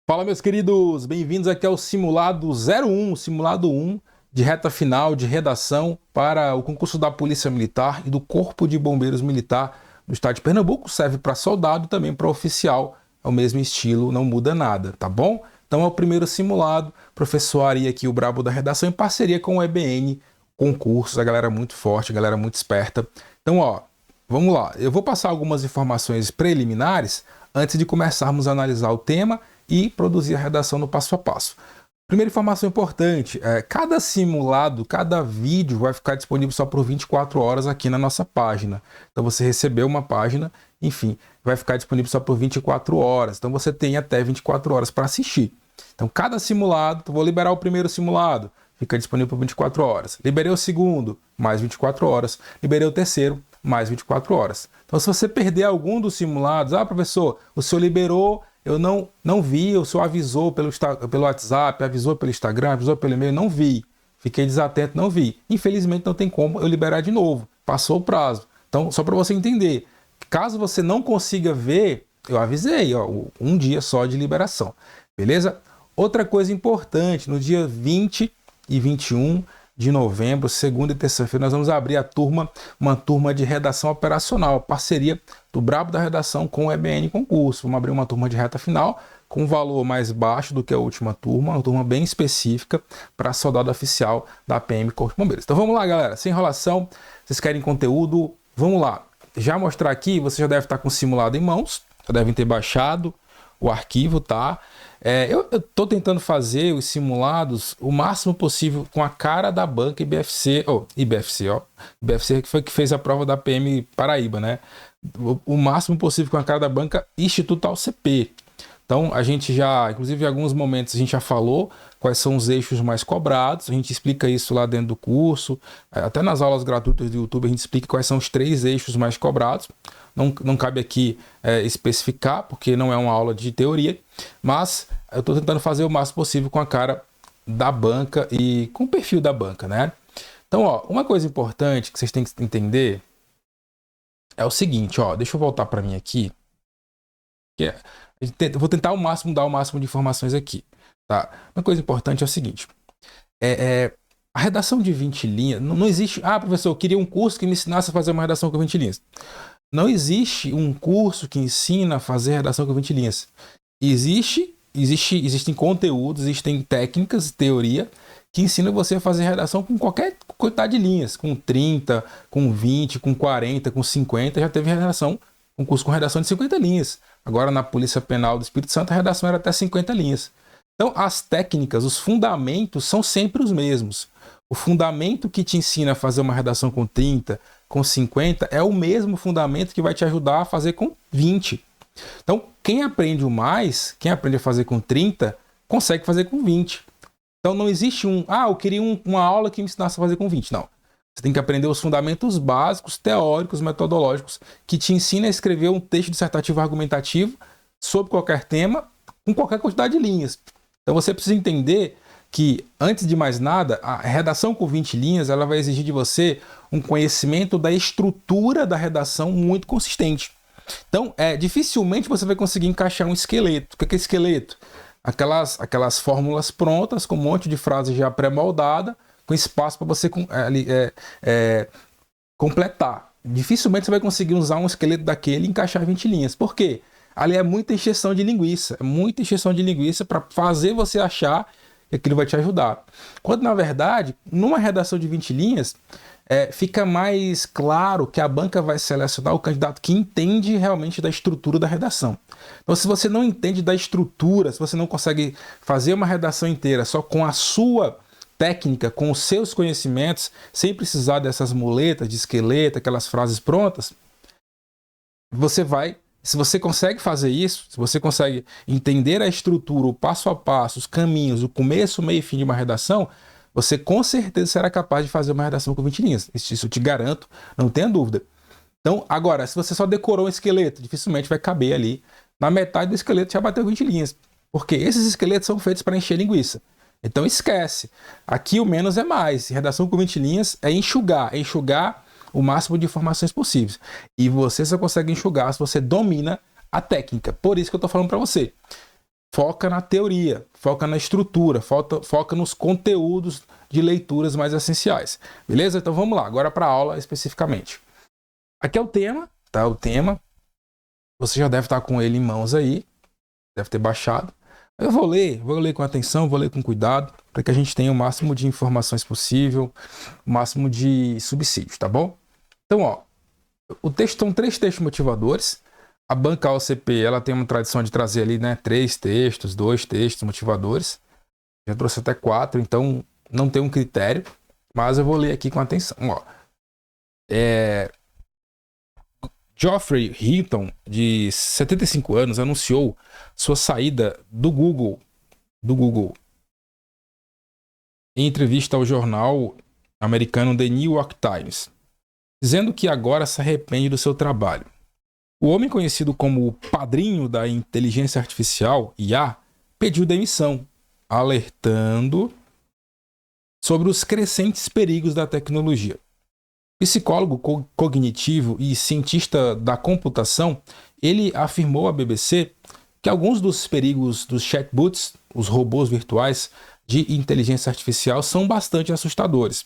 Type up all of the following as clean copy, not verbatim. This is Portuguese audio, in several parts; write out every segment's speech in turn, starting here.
Fala, meus queridos, bem-vindos aqui ao Simulado 01, Simulado 1 de reta final de redação para o concurso da Polícia Militar e do Corpo de Bombeiros Militar do Estado de Pernambuco. Serve para soldado e também para oficial, é o mesmo estilo, não muda nada, tá bom? Então é o primeiro simulado, professor Ari aqui, o brabo da redação, em parceria com o EBN Concursos, a galera muito forte, a galera muito esperta. Então, ó, vamos lá, eu vou passar algumas informações preliminares antes de começarmos a analisar o tema e produzir a redação no passo a passo. Primeira informação importante, cada simulado, cada vídeo vai ficar disponível só por 24 horas aqui na nossa página. Então você recebeu uma página, enfim, vai ficar disponível só por 24 horas. Então você tem até 24 horas para assistir. Então cada simulado, vou liberar o primeiro simulado, fica disponível por 24 horas. Liberei o segundo, mais 24 horas. Liberei o terceiro, mais 24 horas. Então se você perder algum dos simulados, professor, o senhor liberou, eu não vi, o senhor avisou pelo WhatsApp, avisou pelo Instagram, avisou pelo e-mail, não vi. Fiquei desatento, não vi. Infelizmente não tem como eu liberar de novo. Passou o prazo. Então, só para você entender, caso você não consiga ver, eu avisei, ó, um dia só de liberação. Beleza? Outra coisa importante, no dia 20 e 21 de novembro, segunda e terça-feira, nós vamos abrir uma turma de redação operacional, parceria do Brabo da Redação com o EBN Concurso. Vamos abrir uma turma de reta final com um valor mais baixo do que a última turma, uma turma bem específica para soldado oficial da PM Corpo de Bombeiros. Então vamos lá, galera, sem enrolação, vocês querem conteúdo? Vamos lá. Já mostrar aqui, você já deve estar com o simulado em mãos, já devem ter baixado o arquivo, tá? Eu estou tentando fazer os simulados o máximo possível com a cara da banca IBFC, IBFC que foi que fez a prova da PM Paraíba, né? O máximo possível com a cara da banca Instituto CP. Então a gente já, inclusive em alguns momentos a gente já falou quais são os eixos mais cobrados, a gente explica isso lá dentro do curso, até nas aulas gratuitas do YouTube a gente explica quais são os 3 eixos mais cobrados. Não cabe aqui especificar, porque não é uma aula de teoria, mas eu estou tentando fazer o máximo possível com a cara da banca e com o perfil da banca, né? Então, ó, uma coisa importante que vocês têm que entender é o seguinte, ó, deixa eu voltar para mim aqui. Eu vou tentar dar o máximo de informações aqui, tá? Uma coisa importante é o seguinte, a redação de 20 linhas, não existe, professor, eu queria um curso que me ensinasse a fazer uma redação com 20 linhas. Não existe um curso que ensina a fazer redação com 20 linhas. Existem conteúdos, existem técnicas, teoria, que ensinam você a fazer redação com qualquer quantidade de linhas, com 30, com 20, com 40, com 50, já teve redação, um curso com redação de 50 linhas. Agora na Polícia Penal do Espírito Santo a redação era até 50 linhas. Então as técnicas, os fundamentos são sempre os mesmos. O fundamento que te ensina a fazer uma redação com 30, com 50, é o mesmo fundamento que vai te ajudar a fazer com 20. Então, quem aprende quem aprende a fazer com 30, consegue fazer com 20. Então, não existe eu queria uma aula que me ensinasse a fazer com 20. Não. Você tem que aprender os fundamentos básicos, teóricos, metodológicos, que te ensina a escrever um texto dissertativo argumentativo sobre qualquer tema, com qualquer quantidade de linhas. Então, você precisa entender que, antes de mais nada, a redação com 20 linhas ela vai exigir de você um conhecimento da estrutura da redação muito consistente. Então, dificilmente você vai conseguir encaixar um esqueleto. O que é esqueleto? Aquelas fórmulas prontas, com um monte de frase já pré-moldada, com espaço para você completar. Dificilmente você vai conseguir usar um esqueleto daquele e encaixar 20 linhas. Por quê? Ali é muita encheção de linguiça. É muita encheção de linguiça para fazer você achar que aquilo vai te ajudar. Quando, na verdade, numa redação de 20 linhas, fica mais claro que a banca vai selecionar o candidato que entende realmente da estrutura da redação. Então, se você não entende da estrutura, se você não consegue fazer uma redação inteira só com a sua técnica, com os seus conhecimentos, sem precisar dessas muletas de esqueleto, aquelas frases prontas, se você consegue fazer isso, se você consegue entender a estrutura, o passo a passo, os caminhos, o começo, meio e fim de uma redação, você com certeza será capaz de fazer uma redação com 20 linhas. Isso eu te garanto, não tenha dúvida. Então, agora, se você só decorou um esqueleto, dificilmente vai caber ali. Na metade do esqueleto já bateu 20 linhas. Porque esses esqueletos são feitos para encher linguiça. Então esquece. Aqui o menos é mais. Redação com 20 linhas é enxugar o máximo de informações possíveis. E você só consegue enxugar se você domina a técnica. Por isso que eu estou falando para você. foca na teoria, foca na estrutura, foca nos conteúdos de leituras mais essenciais. Beleza? Então vamos lá, agora para a aula especificamente. Aqui é o tema, tá? O tema. Você já deve estar com ele em mãos aí, deve ter baixado. Eu vou ler com atenção, vou ler com cuidado, para que a gente tenha o máximo de informações possível, o máximo de subsídios, tá bom? Então, ó, o texto são 3 textos motivadores. A banca OCP, ela tem uma tradição de trazer ali, né, 3 textos, 2 textos motivadores. Já trouxe até 4, então não tem um critério, mas eu vou ler aqui com atenção. Ó, Geoffrey Hinton, de 75 anos, anunciou sua saída do Google em entrevista ao jornal americano The New York Times, dizendo que agora se arrepende do seu trabalho. O homem conhecido como o padrinho da inteligência artificial, IA, pediu demissão, alertando sobre os crescentes perigos da tecnologia. Psicólogo cognitivo e cientista da computação, ele afirmou à BBC que alguns dos perigos dos chatbots, os robôs virtuais de inteligência artificial, são bastante assustadores.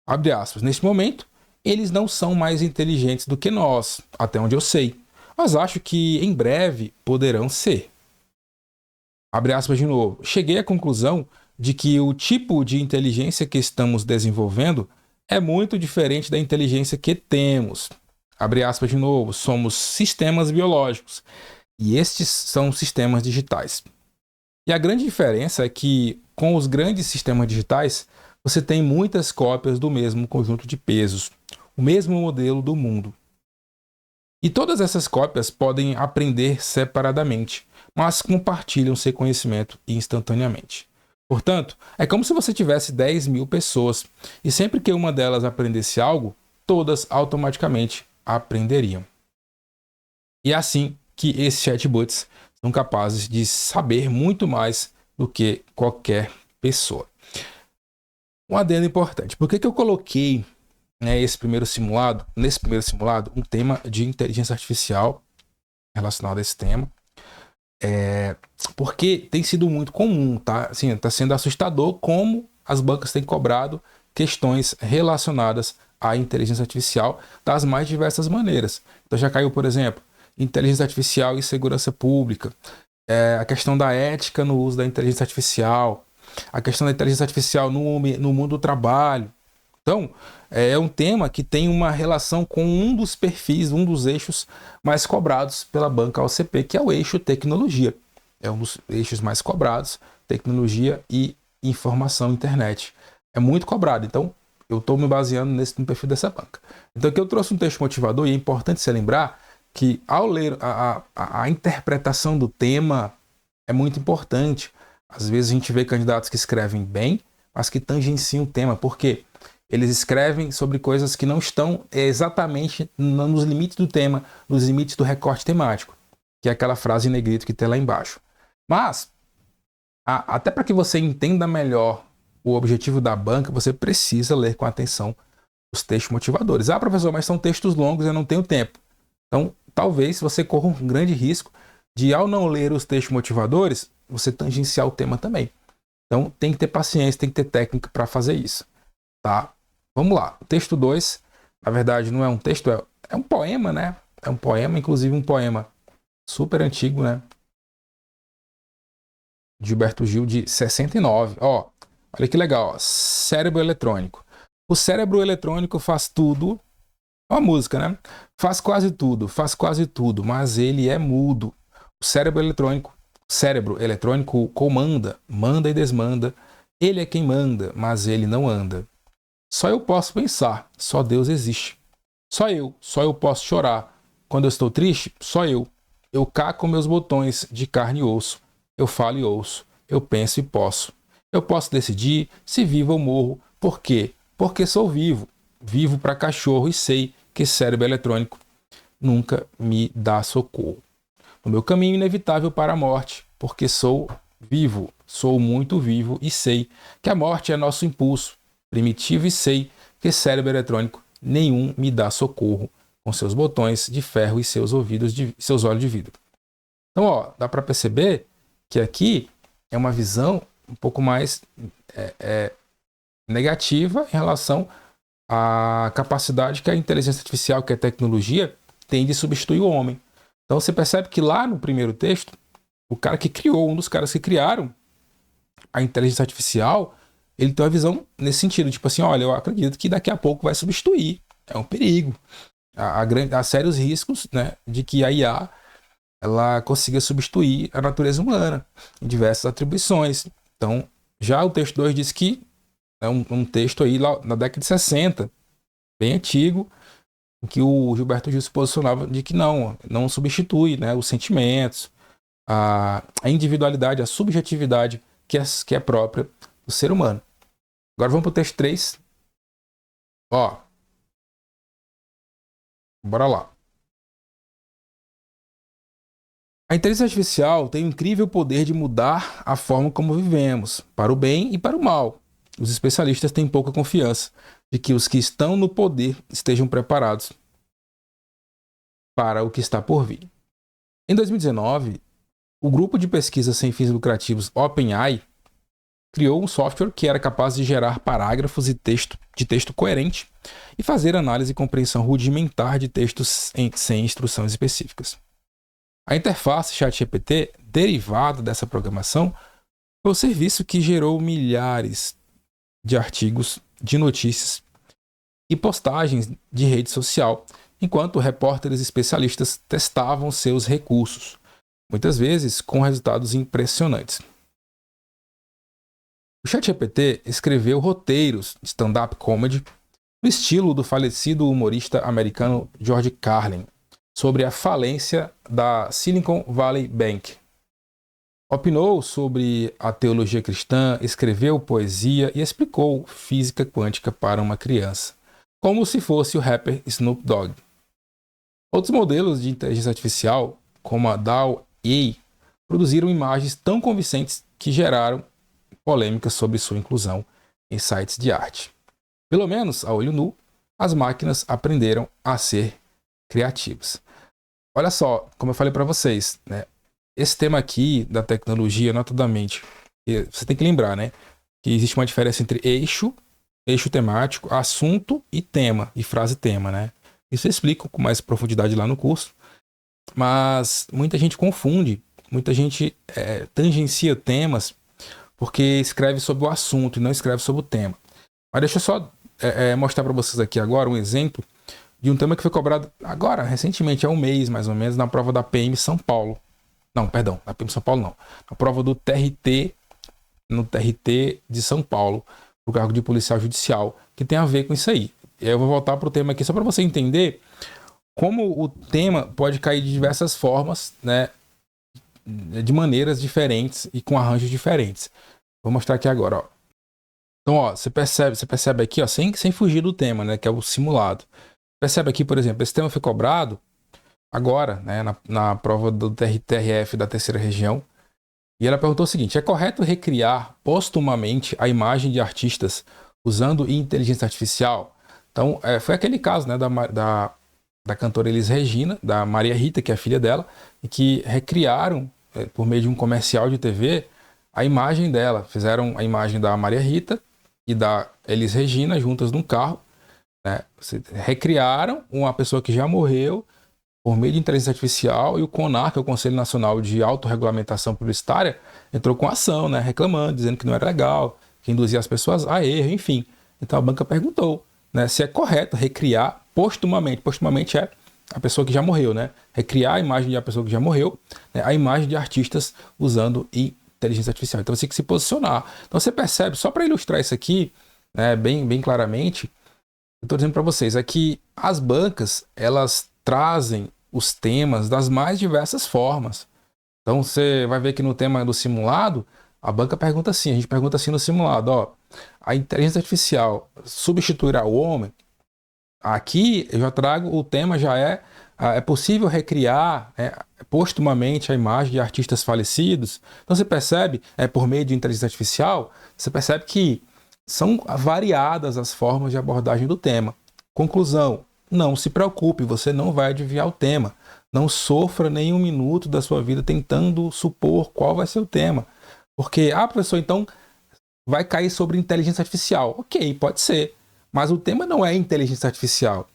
Abre aspas, neste momento, eles não são mais inteligentes do que nós, até onde eu sei, mas acho que em breve poderão ser. Abre aspas de novo. Cheguei à conclusão de que o tipo de inteligência que estamos desenvolvendo é muito diferente da inteligência que temos. Abre aspas de novo. Somos sistemas biológicos e estes são sistemas digitais. E a grande diferença é que com os grandes sistemas digitais você tem muitas cópias do mesmo conjunto de pesos, o mesmo modelo do mundo. E todas essas cópias podem aprender separadamente, mas compartilham seu conhecimento instantaneamente. Portanto, é como se você tivesse 10.000 pessoas e sempre que uma delas aprendesse algo, todas automaticamente aprenderiam. E é assim que esses chatbots são capazes de saber muito mais do que qualquer pessoa. Um adendo importante. Por que eu coloquei, né, nesse primeiro simulado, um tema de inteligência artificial relacionado a esse tema? Porque tem sido muito comum, tá? Assim, tá sendo assustador como as bancas têm cobrado questões relacionadas à inteligência artificial das mais diversas maneiras. Então já caiu, por exemplo, inteligência artificial e segurança pública, a questão da ética no uso da inteligência artificial, a questão da inteligência artificial no mundo do trabalho. Então, é um tema que tem uma relação com um dos perfis, um dos eixos mais cobrados pela banca OCP, que é o eixo tecnologia. É um dos eixos mais cobrados, tecnologia e informação, internet. É muito cobrado, então eu estou me baseando no perfil dessa banca. Então aqui eu trouxe um texto motivador e é importante se lembrar que ao ler a interpretação do tema é muito importante. Às vezes a gente vê candidatos que escrevem bem, mas que tangenciam o tema, porque eles escrevem sobre coisas que não estão exatamente nos limites do tema, nos limites do recorte temático, que é aquela frase em negrito que tem lá embaixo. Mas, até para que você entenda melhor o objetivo da banca, você precisa ler com atenção os textos motivadores. Ah, professor, mas são textos longos, eu não tenho tempo. Então, talvez você corra um grande risco de, ao não ler os textos motivadores, você tangenciar o tema também. Então, tem que ter paciência, tem que ter técnica para fazer isso. Tá? Vamos lá. O texto 2, na verdade, não é um texto, é um poema, né? É um poema, inclusive um poema super antigo, né? Gilberto Gil, de 69. Ó, olha que legal. Ó. Cérebro eletrônico. O cérebro eletrônico faz tudo. Ó a música, né? Faz quase tudo, mas ele é mudo. O cérebro eletrônico comanda, manda e desmanda. Ele é quem manda, mas ele não anda. Só eu posso pensar, só Deus existe. Só eu posso chorar. Quando eu estou triste, só eu. Eu caco meus botões de carne e osso. Eu falo e ouço. Eu penso e posso. Eu posso decidir se vivo ou morro. Por quê? Porque sou vivo. Vivo para cachorro e sei que cérebro eletrônico nunca me dá socorro. No meu caminho inevitável para a morte, porque sou vivo, sou muito vivo e sei que a morte é nosso impulso primitivo e sei que cérebro eletrônico nenhum me dá socorro com seus botões de ferro e seus olhos de vidro. Então, ó, dá para perceber que aqui é uma visão um pouco mais negativa em relação à capacidade que a inteligência artificial, que a tecnologia, tem de substituir o homem. Então você percebe que lá no primeiro texto, o cara que criou, um dos caras que criaram a inteligência artificial, ele tem uma visão nesse sentido, tipo assim, olha, eu acredito que daqui a pouco vai substituir, é um perigo. Há sérios riscos, né, de que a IA ela consiga substituir a natureza humana em diversas atribuições. Então, já o texto 2 diz que é um texto aí lá na década de 60, bem antigo, em que o Gilberto Gil se posicionava de que não substitui, né, os sentimentos, a individualidade, a subjetividade que é própria do ser humano. Agora vamos para o texto 3. Ó, bora lá. A inteligência artificial tem o incrível poder de mudar a forma como vivemos, para o bem e para o mal. Os especialistas têm pouca confiança de que os que estão no poder estejam preparados para o que está por vir. Em 2019, o grupo de pesquisa sem fins lucrativos OpenAI criou um software que era capaz de gerar parágrafos de texto coerente e fazer análise e compreensão rudimentar de textos sem instruções específicas. A interface ChatGPT, derivada dessa programação, foi o serviço que gerou milhares de artigos de notícias e postagens de rede social, enquanto repórteres especialistas testavam seus recursos, muitas vezes com resultados impressionantes. O ChatGPT escreveu roteiros de stand-up comedy no estilo do falecido humorista americano George Carlin, sobre a falência da Silicon Valley Bank. Opinou sobre a teologia cristã, escreveu poesia e explicou física quântica para uma criança, como se fosse o rapper Snoop Dogg. Outros modelos de inteligência artificial, como a DALL-E, produziram imagens tão convincentes que geraram polêmicas sobre sua inclusão em sites de arte. Pelo menos, a olho nu, as máquinas aprenderam a ser criativas. Olha só, como eu falei para vocês, né? Esse tema aqui da tecnologia, notadamente, você tem que lembrar, né, que existe uma diferença entre eixo temático, assunto e tema, e frase-tema, né? Isso eu explico com mais profundidade lá no curso, mas muita gente confunde, muita gente tangencia temas porque escreve sobre o assunto e não escreve sobre o tema. Mas deixa eu só mostrar para vocês aqui agora um exemplo de um tema que foi cobrado agora, recentemente, há um mês mais ou menos, na prova da PM São Paulo. Não, perdão, na PM São Paulo não. Na prova do TRT, no TRT de São Paulo, o cargo de policial judicial, que tem a ver com isso aí. Eu vou voltar para o tema aqui só para você entender como o tema pode cair de diversas formas, né, de maneiras diferentes e com arranjos diferentes. Vou mostrar aqui agora, ó. Então, ó, você percebe aqui, ó, sem fugir do tema, né, que é o simulado. Percebe aqui, por exemplo, esse tema foi cobrado agora, né, na prova do TRF da terceira região. E ela perguntou o seguinte: é correto recriar postumamente a imagem de artistas usando inteligência artificial? Então, foi aquele caso, né, da cantora Elis Regina, da Maria Rita, que é a filha dela, e que recriaram, por meio de um comercial de TV, a imagem dela. Fizeram a imagem da Maria Rita e da Elis Regina juntas num carro, né? Recriaram uma pessoa que já morreu por meio de inteligência artificial, e o CONAR, que é o Conselho Nacional de Autorregulamentação Publicitária, entrou com ação, né, reclamando, dizendo que não era legal, que induzia as pessoas a erro, enfim. Então a banca perguntou, né, se é correto recriar postumamente. Postumamente é a pessoa que já morreu, né? Recriar a imagem de uma pessoa que já morreu, né, a imagem de artistas usando inteligência artificial. Então você tem que se posicionar. Então você percebe, só para ilustrar isso aqui, né, bem claramente, eu estou dizendo para vocês, é que as bancas, elas trazem os temas das mais diversas formas. Então você vai ver que no tema do simulado, a banca pergunta assim, a gente pergunta assim no simulado, ó, a inteligência artificial substituirá o homem? Aqui eu já trago, o tema já é possível recriar, postumamente a imagem de artistas falecidos? Então você percebe, por meio de inteligência artificial, você percebe que são variadas as formas de abordagem do tema. Conclusão, não se preocupe, você não vai adivinhar o tema. Não sofra nem um minuto da sua vida tentando supor qual vai ser o tema. Porque, professor, então vai cair sobre inteligência artificial. Ok, pode ser. Mas o tema não é inteligência artificial.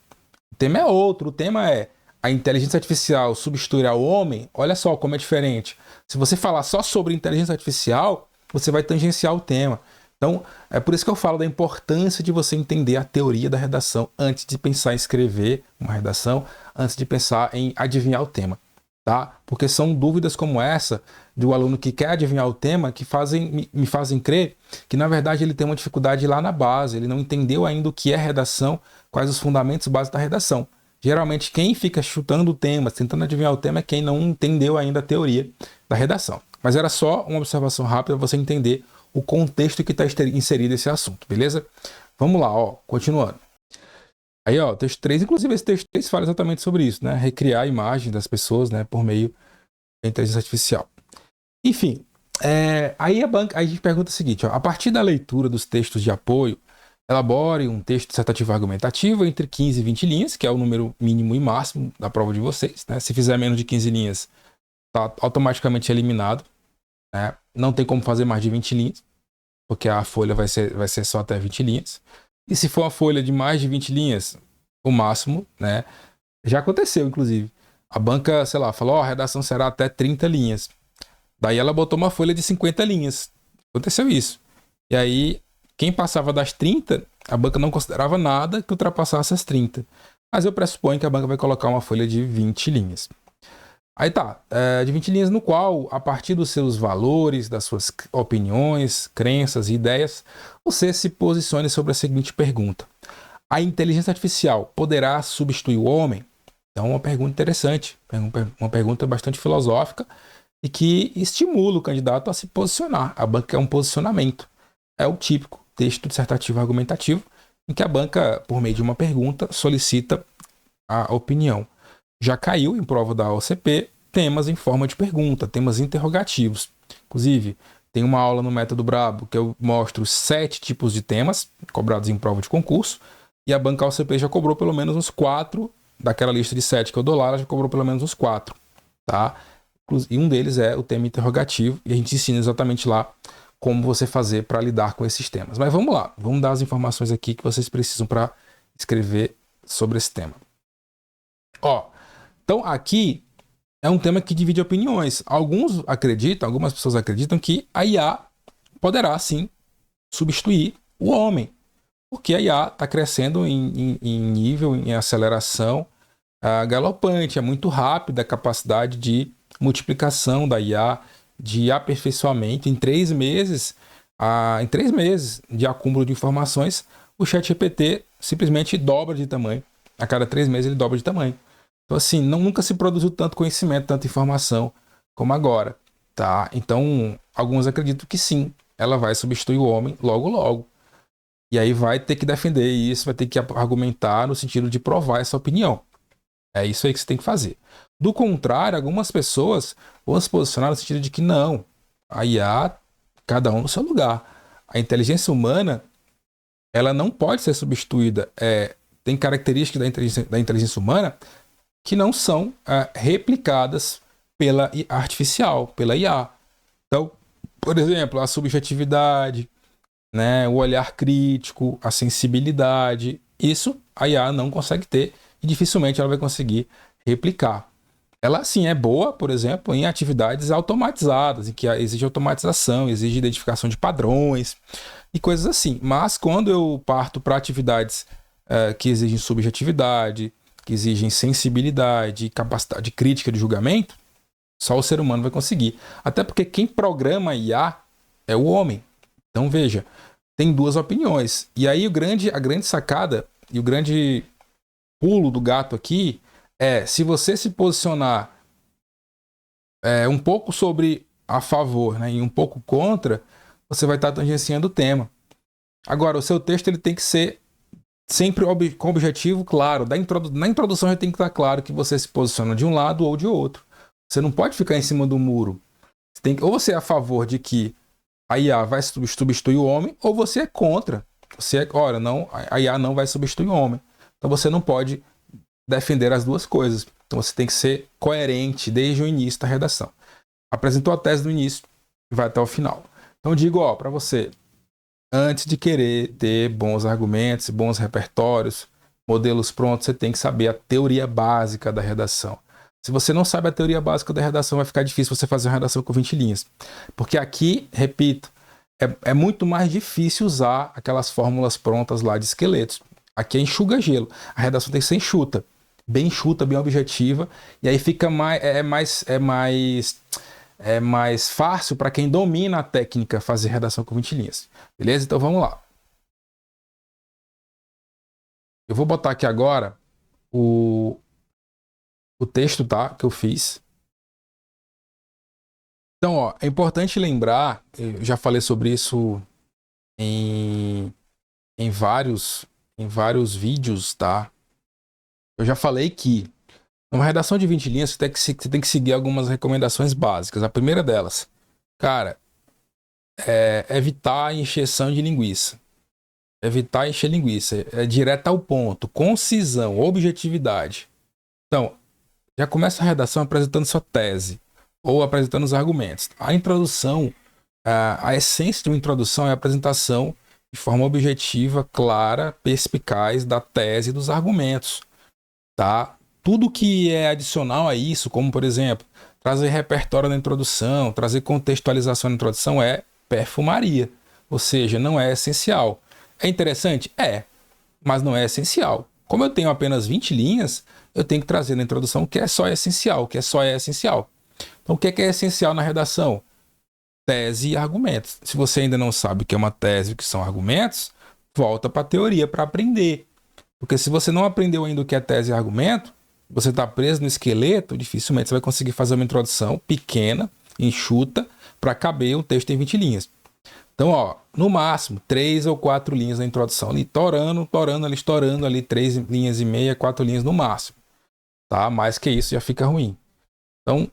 O tema é outro. O tema é a inteligência artificial substituirá o homem. Olha só como é diferente. Se você falar só sobre inteligência artificial, você vai tangenciar o tema. Então, é por isso que eu falo da importância de você entender a teoria da redação antes de pensar em escrever uma redação, antes de pensar em adivinhar o tema, tá? Porque são dúvidas como essa do aluno que quer adivinhar o tema que me fazem crer que, na verdade, ele tem uma dificuldade lá na base, ele não entendeu ainda o que é redação, quais os fundamentos básicos da redação. Geralmente, quem fica chutando temas, tentando adivinhar o tema, é quem não entendeu ainda a teoria da redação. Mas era só uma observação rápida para você entender o contexto que está inserido esse assunto, beleza? Vamos lá, continuando. Aí, texto 3, inclusive esse texto 3 fala exatamente sobre isso, né? Recriar a imagem das pessoas, né, por meio da inteligência artificial. Enfim, aí a gente pergunta o seguinte, a partir da leitura dos textos de apoio, elabore um texto dissertativo argumentativo entre 15 e 20 linhas, que é o número mínimo e máximo da prova de vocês, né? Se fizer menos de 15 linhas, está automaticamente eliminado, né? Não tem como fazer mais de 20 linhas, porque a folha vai ser só até 20 linhas. E se for uma folha de mais de 20 linhas, o máximo, né? Já aconteceu, inclusive. A banca, sei lá, falou, a redação será até 30 linhas. Daí ela botou uma folha de 50 linhas. Aconteceu isso. E aí, quem passava das 30, a banca não considerava nada que ultrapassasse as 30. Mas eu pressuponho que a banca vai colocar uma folha de 20 linhas. Aí tá, de 20 linhas no qual, a partir dos seus valores, das suas opiniões, crenças e ideias, você se posicione sobre a seguinte pergunta. A inteligência artificial poderá substituir o homem? Então, uma pergunta interessante, uma pergunta bastante filosófica e que estimula o candidato a se posicionar. A banca é um posicionamento. É o típico texto dissertativo argumentativo em que a banca, por meio de uma pergunta, solicita a opinião. Já caiu em prova da OCP temas em forma de pergunta, temas interrogativos. Inclusive, tem uma aula no Método Brabo que eu mostro 7 tipos de temas cobrados em prova de concurso e a banca OCP já cobrou pelo menos uns 4 daquela lista de 7 que eu dou lá, ela já cobrou pelo menos uns 4, tá? E um deles é o tema interrogativo e a gente ensina exatamente lá como você fazer para lidar com esses temas. Mas vamos lá, vamos dar as informações aqui que vocês precisam para escrever sobre esse tema. Então aqui é um tema que divide opiniões. Algumas pessoas acreditam que a IA poderá sim substituir o homem, porque a IA está crescendo em nível, em aceleração galopante, é muito rápida a capacidade de multiplicação da IA, de aperfeiçoamento. Em 3 meses de acúmulo de informações, o ChatGPT simplesmente dobra de tamanho. A cada 3 meses ele dobra de tamanho. Então, assim, nunca se produziu tanto conhecimento, tanta informação como agora, tá? Então, alguns acreditam que sim, ela vai substituir o homem logo, logo. E aí vai ter que defender isso, vai ter que argumentar no sentido de provar essa opinião. É isso aí que você tem que fazer. Do contrário, algumas pessoas vão se posicionar no sentido de que não, a IA, cada um no seu lugar. A inteligência humana, ela não pode ser substituída. Tem características da inteligência humana que não são replicadas pela artificial, pela IA. Então, por exemplo, a subjetividade, né, o olhar crítico, a sensibilidade, isso a IA não consegue ter e dificilmente ela vai conseguir replicar. Ela, sim, é boa, por exemplo, em atividades automatizadas, em que exige automatização, exige identificação de padrões e coisas assim. Mas quando eu parto para atividades que exigem subjetividade, que exigem sensibilidade e capacidade de crítica de julgamento, só o ser humano vai conseguir. Até porque quem programa IA é o homem. Então, veja, tem 2 opiniões. E aí a grande sacada e o grande pulo do gato aqui é, se você se posicionar um pouco sobre a favor, né, e um pouco contra, você vai estar tangenciando o tema. Agora, o seu texto ele tem que ser sempre com objetivo claro. Na introdução já tem que estar claro que você se posiciona de um lado ou de outro. Você não pode ficar em cima do muro. Ou você é a favor de que a IA vai substituir o homem, ou você é contra. Não, a IA não vai substituir o homem. Então você não pode defender as duas coisas. Então você tem que ser coerente desde o início da redação. Apresentou a tese no início, vai até o final. Então digo, ó, para você, antes de querer ter bons argumentos, bons repertórios, modelos prontos, você tem que saber a teoria básica da redação. Se você não sabe a teoria básica da redação, vai ficar difícil você fazer uma redação com 20 linhas. Porque aqui, repito, é muito mais difícil usar aquelas fórmulas prontas lá de esqueletos. Aqui é enxuga gelo. A redação tem que ser enxuta, bem objetiva, e aí fica mais fácil para quem domina a técnica fazer redação com 20 linhas. Beleza? Então vamos lá. Eu vou botar aqui agora o texto, tá, que eu fiz. Então, ó, é importante lembrar, eu já falei sobre isso em vários vídeos, tá? Eu já falei que numa redação de 20 linhas você tem que seguir algumas recomendações básicas. A primeira delas, cara, é evitar a encheção de linguiça. Evitar encher linguiça. É direto ao ponto, concisão, objetividade. Então, já começa a redação apresentando sua tese ou apresentando os argumentos. A introdução, a essência de uma introdução é a apresentação de forma objetiva, clara, perspicaz da tese e dos argumentos, tá? Tudo que é adicional a isso, como por exemplo, trazer repertório na introdução, trazer contextualização na introdução, é perfumaria, ou seja, não é essencial. É interessante? É, mas não é essencial. Como eu tenho apenas 20 linhas, eu tenho que trazer na introdução o que é só essencial, o que é só essencial. Então, o que é essencial na redação? Tese e argumentos. Se você ainda não sabe o que é uma tese e o que são argumentos, volta para a teoria para aprender. Porque se você não aprendeu ainda o que é tese e argumento, você está preso no esqueleto, dificilmente você vai conseguir fazer uma introdução pequena, enxuta, para caber o texto em 20 linhas. Então, ó, no máximo, 3 ou 4 linhas na introdução, ali estourando ali 3 linhas e meia, 4 linhas no máximo. Tá? Mais que isso já fica ruim. Então,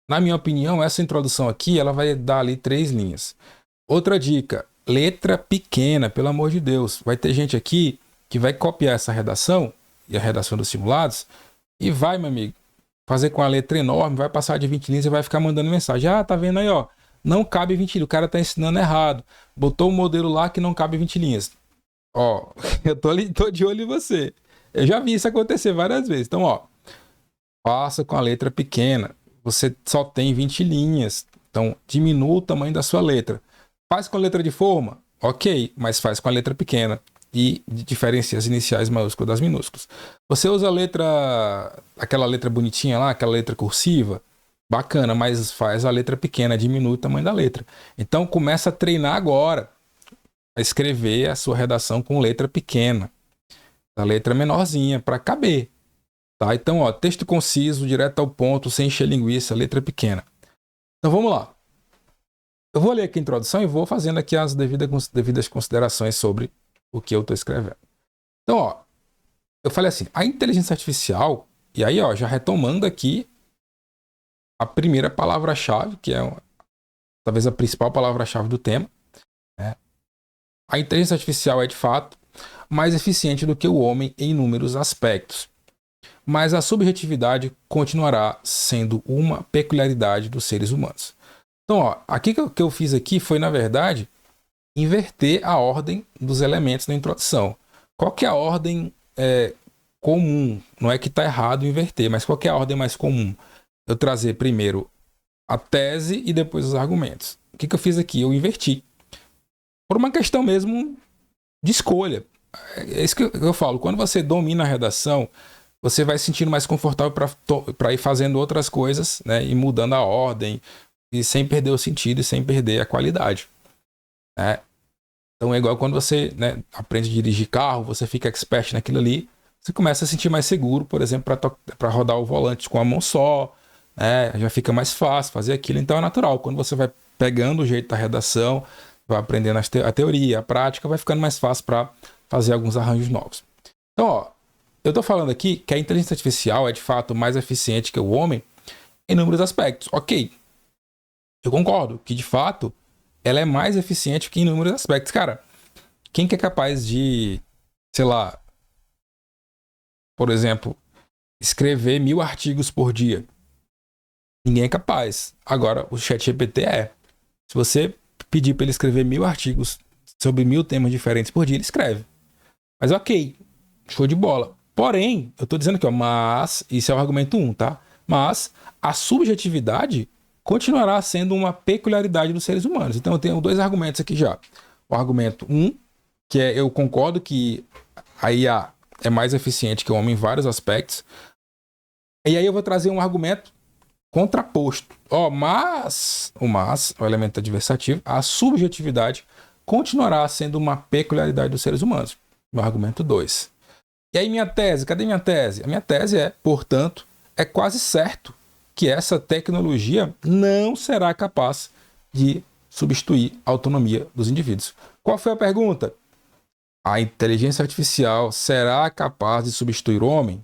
na minha opinião, essa introdução aqui, ela vai dar ali 3 linhas. Outra dica, letra pequena, pelo amor de Deus. Vai ter gente aqui que vai copiar essa redação, e a redação dos simulados, e vai, meu amigo, fazer com a letra enorme, vai passar de 20 linhas e vai ficar mandando mensagem. Ah, tá vendo aí, ó? Não cabe 20 linhas, o cara tá ensinando errado. Botou um modelo lá que não cabe 20 linhas. Ó, eu tô de olho em você. Eu já vi isso acontecer várias vezes. Então, ó, faça com a letra pequena. Você só tem 20 linhas. Então, diminua o tamanho da sua letra. Faz com a letra de forma? Ok, mas faz com a letra pequena. E diferencia as iniciais maiúsculas das minúsculas. Você usa a letra, aquela letra bonitinha lá, aquela letra cursiva? Bacana, mas faz a letra pequena, diminui o tamanho da letra. Então começa a treinar agora a escrever a sua redação com letra pequena, a letra menorzinha, para caber. Tá? Então, ó, texto conciso, direto ao ponto, sem encher linguiça, letra pequena. Então vamos lá. Eu vou ler aqui a introdução e vou fazendo aqui as devidas considerações sobre o que eu estou escrevendo. Então, ó, eu falei assim, a inteligência artificial, e aí, ó, já retomando aqui a primeira palavra-chave, que é talvez a principal palavra-chave do tema, né? A inteligência artificial é, de fato, mais eficiente do que o homem em inúmeros aspectos, mas a subjetividade continuará sendo uma peculiaridade dos seres humanos. Então, ó, aqui que eu fiz aqui foi, na verdade, inverter a ordem dos elementos na introdução. Qual que é a ordem comum? Não é que está errado inverter, mas qual que é a ordem mais comum? Eu trazer primeiro a tese e depois os argumentos. O que eu fiz aqui? Eu inverti. Por uma questão mesmo de escolha. É isso que eu falo. Quando você domina a redação, você vai se sentindo mais confortável para ir fazendo outras coisas, né? E mudando a ordem, e sem perder o sentido e sem perder a qualidade. Né? Então é igual quando você, né, aprende a dirigir carro, você fica expert naquilo ali, você começa a se sentir mais seguro, por exemplo, para rodar o volante com a mão só, já fica mais fácil fazer aquilo, então é natural. Quando você vai pegando o jeito da redação, vai aprendendo a teoria, a prática, vai ficando mais fácil para fazer alguns arranjos novos. Então, ó, eu estou falando aqui que a inteligência artificial é de fato mais eficiente que o homem em inúmeros aspectos. Ok, eu concordo que de fato ela é mais eficiente que em inúmeros aspectos. Cara, quem que é capaz de, sei lá, por exemplo, escrever 1000 artigos por dia. Ninguém é capaz. Agora, o ChatGPT é. Se você pedir para ele escrever 1000 artigos sobre 1000 temas diferentes por dia, ele escreve. Mas ok, show de bola. Porém, eu estou dizendo aqui, ó, mas, isso é o argumento 1, tá? Mas a subjetividade continuará sendo uma peculiaridade dos seres humanos. Então eu tenho 2 argumentos aqui já. O argumento 1, que é eu concordo que a IA é mais eficiente que o homem em vários aspectos. E aí eu vou trazer um argumento contraposto. Mas, o elemento adversativo, a subjetividade continuará sendo uma peculiaridade dos seres humanos. Meu argumento 2. E aí minha tese, cadê minha tese? A minha tese é, portanto, é quase certo que essa tecnologia não será capaz de substituir a autonomia dos indivíduos. Qual foi a pergunta? A inteligência artificial será capaz de substituir o homem?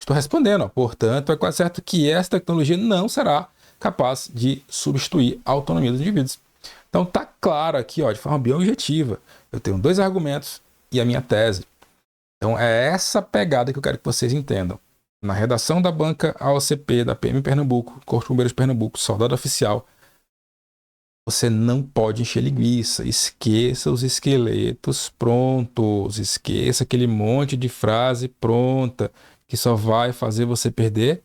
Estou respondendo, portanto, é quase certo que essa tecnologia não será capaz de substituir a autonomia dos indivíduos. Então tá claro aqui, ó, de forma bem objetiva. Eu tenho 2 argumentos e a minha tese. Então é essa pegada que eu quero que vocês entendam. Na redação da banca AOCP, da PM Pernambuco, Corpo de Bombeiros de Pernambuco, soldado oficial, você não pode encher linguiça. Esqueça os esqueletos prontos. Esqueça aquele monte de frase pronta que só vai fazer você perder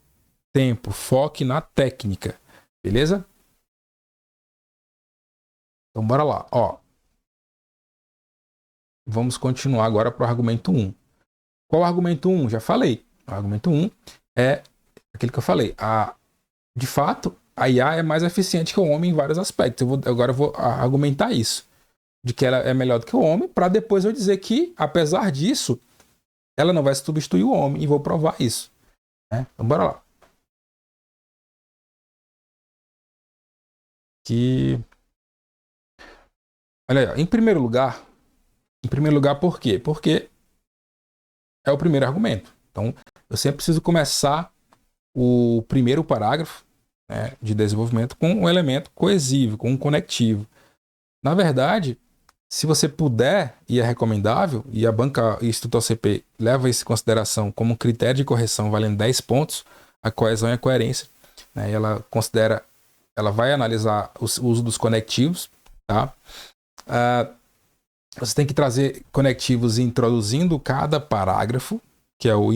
tempo. Foque na técnica. Beleza? Então bora lá. Ó, vamos continuar agora para o argumento 1. Qual o argumento 1? Já falei. O argumento 1 é aquele que eu falei. De fato, a IA é mais eficiente que o homem em vários aspectos. Agora eu vou argumentar isso. De que ela é melhor do que o homem, para depois eu dizer que, apesar disso, ela não vai substituir o homem. E vou provar isso. Né? Então bora lá. Olha aí, em primeiro lugar, por quê? Porque é o primeiro argumento. Então, eu sempre preciso começar o primeiro parágrafo, né, de desenvolvimento com um elemento coesivo, com um conectivo. Na verdade, se você puder, e é recomendável, e a banca Instituto OCP leva isso em consideração como um critério de correção valendo 10 pontos, a coesão e a coerência, né, e ela vai analisar o uso dos conectivos, tá? Você tem que trazer conectivos introduzindo cada parágrafo, que é o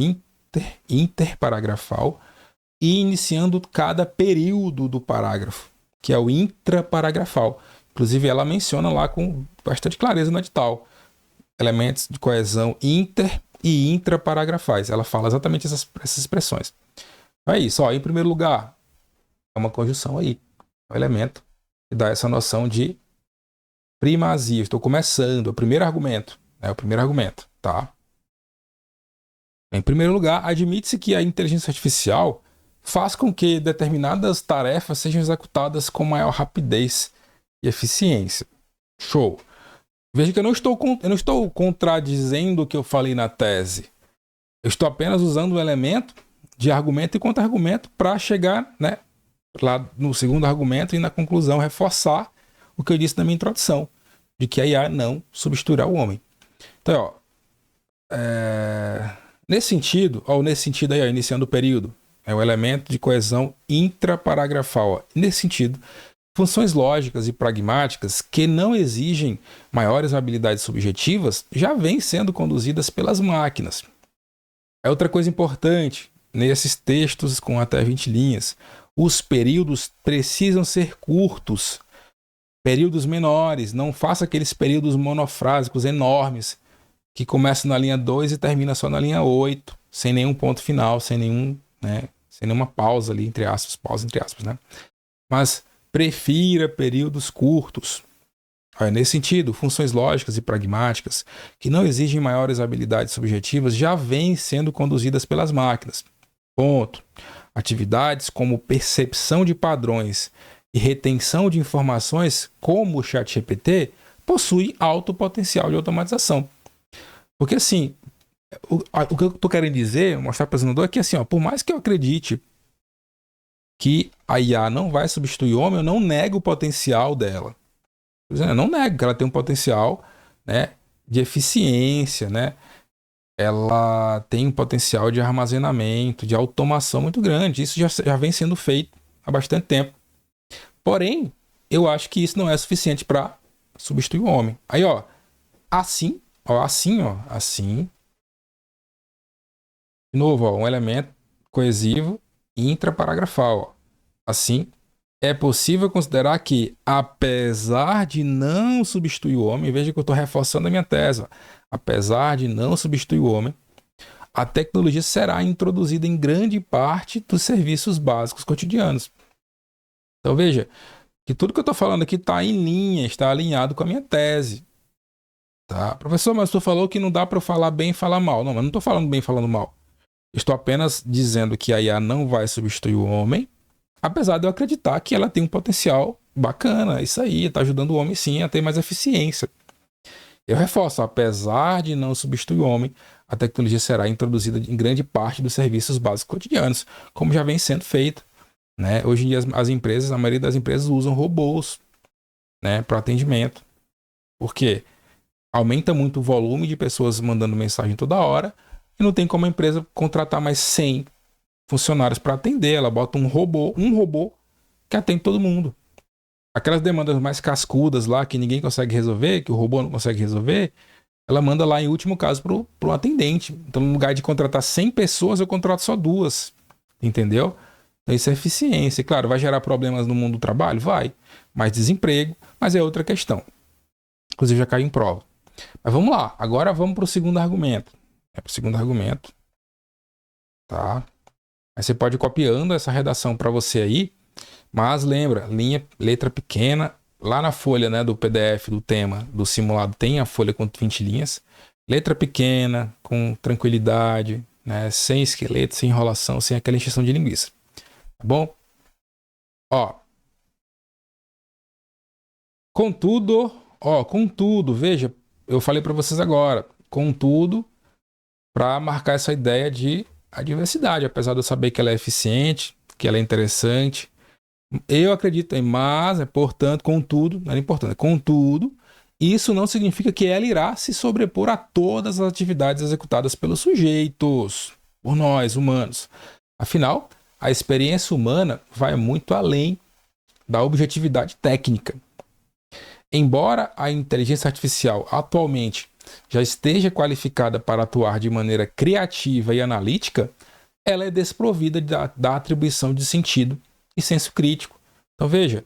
interparagrafal, e iniciando cada período do parágrafo, que é o intraparagrafal. Inclusive, ela menciona lá com bastante clareza no edital elementos de coesão inter e intraparagrafais. Ela fala exatamente essas expressões. É isso. Ó, em primeiro lugar, é uma conjunção aí. É um elemento que dá essa noção de primazia. Estou começando. É o primeiro argumento. Tá? Em primeiro lugar, admite-se que a inteligência artificial faz com que determinadas tarefas sejam executadas com maior rapidez e eficiência. Show. Veja que eu não estou contradizendo o que eu falei na tese. Eu estou apenas usando um elemento de argumento e contra-argumento para chegar, né, lá no segundo argumento e na conclusão reforçar o que eu disse na minha introdução, de que a IA não substituirá o homem. Então, nesse sentido aí, ó, iniciando o período, é o elemento de coesão intraparagrafal. Ó. Nesse sentido, funções lógicas e pragmáticas que não exigem maiores habilidades subjetivas já vêm sendo conduzidas pelas máquinas. É outra coisa importante, nesses textos com até 20 linhas, os períodos precisam ser curtos, períodos menores, não faça aqueles períodos monofrásicos enormes que começam na linha 2 e termina só na linha 8, sem nenhum ponto final, sem nenhuma pausa ali, entre aspas, né? Mas prefira períodos curtos. Nesse sentido, funções lógicas e pragmáticas que não exigem maiores habilidades subjetivas já vêm sendo conduzidas pelas máquinas. Ponto. Atividades como percepção de padrões e retenção de informações, como o ChatGPT, possuem alto potencial de automatização. Porque assim, o que eu estou querendo dizer, mostrar para o apresentador, é que assim, ó, por mais que eu acredite que a IA não vai substituir o homem, eu não nego o potencial dela. Eu não nego que ela tem um potencial, né, de eficiência, né, ela tem um potencial de armazenamento, de automação muito grande. Isso já vem sendo feito há bastante tempo. Porém, eu acho que isso não é suficiente para substituir o homem. Aí, ó, assim. De novo, ó, um elemento coesivo e intraparafal, ó. Assim, é possível considerar que, apesar de não substituir o homem, veja que eu estou reforçando a minha tese, ó, apesar de não substituir o homem, a tecnologia será introduzida em grande parte dos serviços básicos cotidianos. Então veja que tudo que eu estou falando aqui está em linha, está alinhado com a minha tese. Tá? Professor, mas tu falou que não dá para eu falar bem e falar mal. Não, mas não estou falando bem e falando mal. Estou apenas dizendo que a IA não vai substituir o homem, apesar de eu acreditar que ela tem um potencial bacana. Isso aí, está ajudando o homem sim a ter mais eficiência. Eu reforço, apesar de não substituir o homem, a tecnologia será introduzida em grande parte dos serviços básicos cotidianos, como já vem sendo feito. Né? Hoje em dia as empresas, a maioria das empresas usam robôs, né, para atendimento. Por quê? Aumenta muito o volume de pessoas mandando mensagem toda hora e não tem como a empresa contratar mais 100 funcionários para atender. Ela bota um robô que atende todo mundo. Aquelas demandas mais cascudas lá que ninguém consegue resolver, que o robô não consegue resolver, ela manda lá em último caso pro atendente. Então, no lugar de contratar 100 pessoas, eu contrato só 2. Entendeu? Então, isso é eficiência. E, claro, vai gerar problemas no mundo do trabalho? Vai. Mais desemprego, mas é outra questão. Inclusive, já caiu em prova. Mas vamos lá. Agora vamos para o segundo argumento. Para o segundo argumento. Tá? Aí você pode ir copiando essa redação para você aí. Mas lembra, letra pequena. Lá na folha, né, do PDF do tema do simulado tem a folha com 20 linhas. Letra pequena, com tranquilidade, né, sem esqueleto, sem enrolação, sem aquela encheção de linguiça. Tá bom? Ó. Contudo, veja, eu falei para vocês agora. Contudo, para marcar essa ideia de adversidade, apesar de eu saber que ela é eficiente, que ela é interessante. Eu acredito em, mas, portanto, contudo, não é importante, contudo, isso não significa que ela irá se sobrepor a todas as atividades executadas pelos sujeitos, por nós, humanos. Afinal, a experiência humana vai muito além da objetividade técnica. Embora a inteligência artificial atualmente já esteja qualificada para atuar de maneira criativa e analítica, ela é desprovida da atribuição de sentido e senso crítico. Então veja,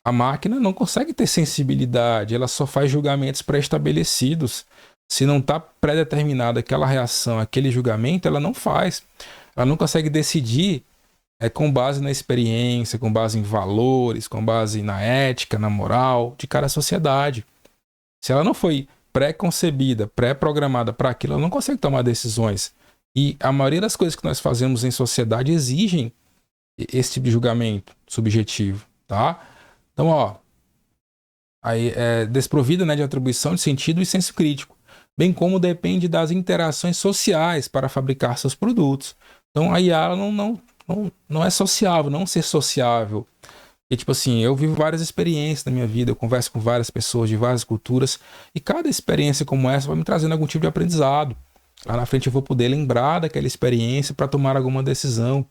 a máquina não consegue ter sensibilidade, ela só faz julgamentos pré-estabelecidos. Se não está pré-determinada aquela reação, aquele julgamento, ela não faz. Ela não consegue decidir com base na experiência, com base em valores, com base na ética, na moral de cada sociedade. Se ela não foi pré-concebida, pré-programada para aquilo, ela não consegue tomar decisões. E a maioria das coisas que nós fazemos em sociedade exigem esse tipo de julgamento subjetivo, tá? Então, ó, aí é desprovida, né, de atribuição de sentido e senso crítico, bem como depende das interações sociais para fabricar seus produtos. Então, a IA ela não é sociável, não ser sociável. E, tipo assim, eu vivo várias experiências na minha vida, eu converso com várias pessoas de várias culturas, e cada experiência como essa vai me trazendo algum tipo de aprendizado. Lá na frente eu vou poder lembrar daquela experiência para tomar alguma decisão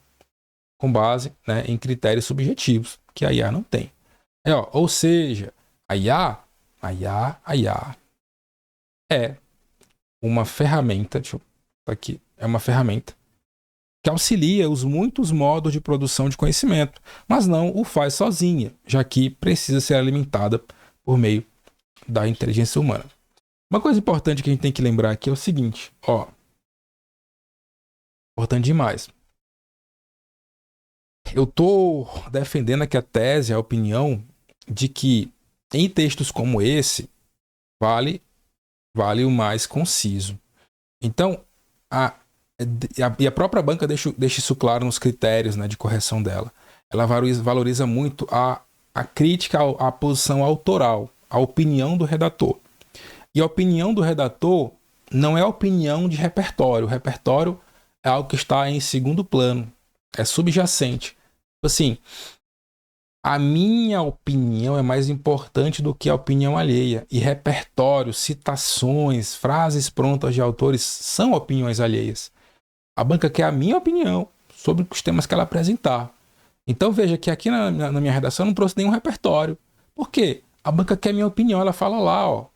com base, né, em critérios subjetivos, que a IA não tem. Ou seja, a IA é uma ferramenta, deixa eu aqui, é uma ferramenta que auxilia os muitos modos de produção de conhecimento, mas não o faz sozinha, já que precisa ser alimentada por meio da inteligência humana. Uma coisa importante que a gente tem que lembrar aqui é o seguinte, importante demais. Eu estou defendendo aqui a tese, a opinião de que em textos como esse vale o mais conciso. Então, e a própria banca deixa isso claro nos critérios, né, de correção dela. Ela valoriza muito a crítica à posição autoral, a opinião do redator. E a opinião do redator não é a opinião de repertório. O repertório é algo que está em segundo plano, é subjacente. Assim, A minha opinião é mais importante do que a opinião alheia. E repertório, citações, frases prontas de autores são opiniões alheias. A banca quer a minha opinião sobre os temas que ela apresentar. Então veja que aqui na minha redação eu não trouxe nenhum repertório. Por quê? A banca quer a minha opinião, ela fala lá, ó.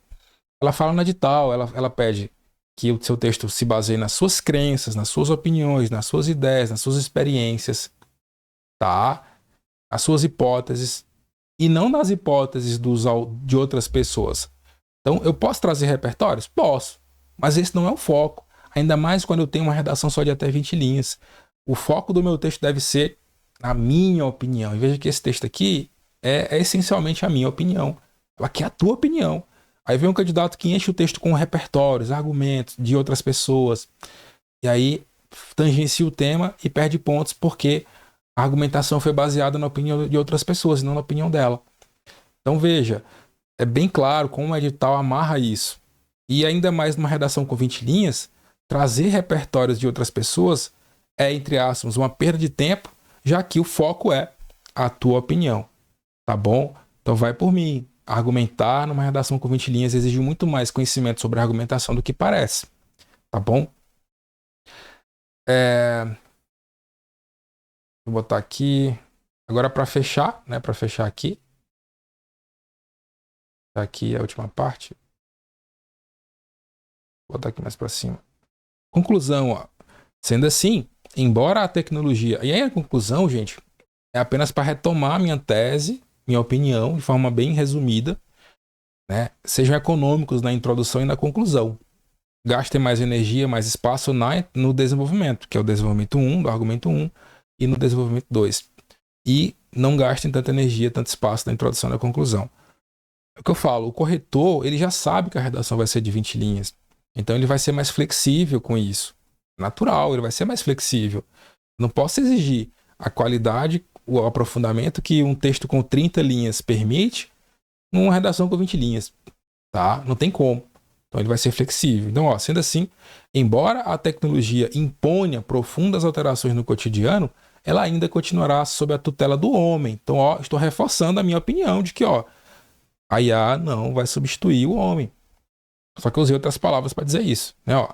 Ela fala na edital, ela pede que o seu texto se baseie nas suas crenças, nas suas opiniões, nas suas ideias, nas suas experiências, tá? As suas hipóteses, e não nas hipóteses de outras pessoas. Então, eu posso trazer repertórios? Posso, mas esse não é o foco. Ainda mais quando eu tenho uma redação só de até 20 linhas. O foco do meu texto deve ser a minha opinião. E veja que esse texto aqui é essencialmente a minha opinião. Ela quer a tua opinião. Aí vem um candidato que enche o texto com repertórios, argumentos de outras pessoas. E aí tangencia o tema e perde pontos porque a argumentação foi baseada na opinião de outras pessoas e não na opinião dela. Então veja, é bem claro como o edital amarra isso. E ainda mais numa redação com 20 linhas, trazer repertórios de outras pessoas é, entre aspas, uma perda de tempo, já que o foco é a tua opinião. Tá bom? Então vai por mim. Argumentar numa redação com 20 linhas exige muito mais conhecimento sobre a argumentação do que parece. Tá bom? Vou botar aqui. Agora para fechar, né? Para fechar aqui. Aqui é a última parte. Vou botar aqui mais para cima. Conclusão, ó. Sendo assim, embora a tecnologia... E aí a conclusão, gente, é apenas para retomar minha tese, minha opinião, de forma bem resumida, né? Sejam econômicos na introdução e na conclusão. Gastem mais energia, mais espaço no desenvolvimento, que é o desenvolvimento 1, do argumento 1, e no desenvolvimento 2. E não gastem tanta energia, tanto espaço na introdução e na conclusão. É o que eu falo, o corretor, ele já sabe que a redação vai ser de 20 linhas. Então ele vai ser mais flexível com isso. Natural, ele vai ser mais flexível. Não posso exigir a qualidade, o aprofundamento que um texto com 30 linhas permite numa redação com 20 linhas. Tá? Não tem como. Então ele vai ser flexível. Então, ó, sendo assim, embora a tecnologia imponha profundas alterações no cotidiano, ela ainda continuará sob a tutela do homem. Então, ó, estou reforçando a minha opinião de que, ó, a IA não vai substituir o homem. Só que eu usei outras palavras para dizer isso, né? Ó,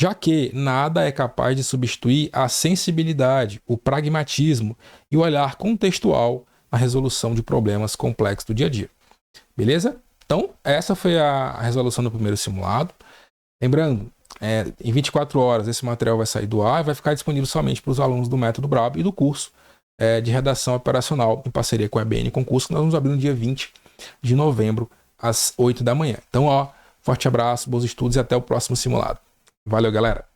já que nada é capaz de substituir a sensibilidade, o pragmatismo e o olhar contextual na resolução de problemas complexos do dia a dia. Beleza? Então, essa foi a resolução do primeiro simulado. Lembrando, em 24 horas esse material vai sair do ar e vai ficar disponível somente para os alunos do Método Brabo e do curso de redação operacional em parceria com a EBN Concurso, que nós vamos abrir no dia 20 de novembro, às 8 da manhã. Então, ó, forte abraço, bons estudos e até o próximo simulado. Valeu, galera!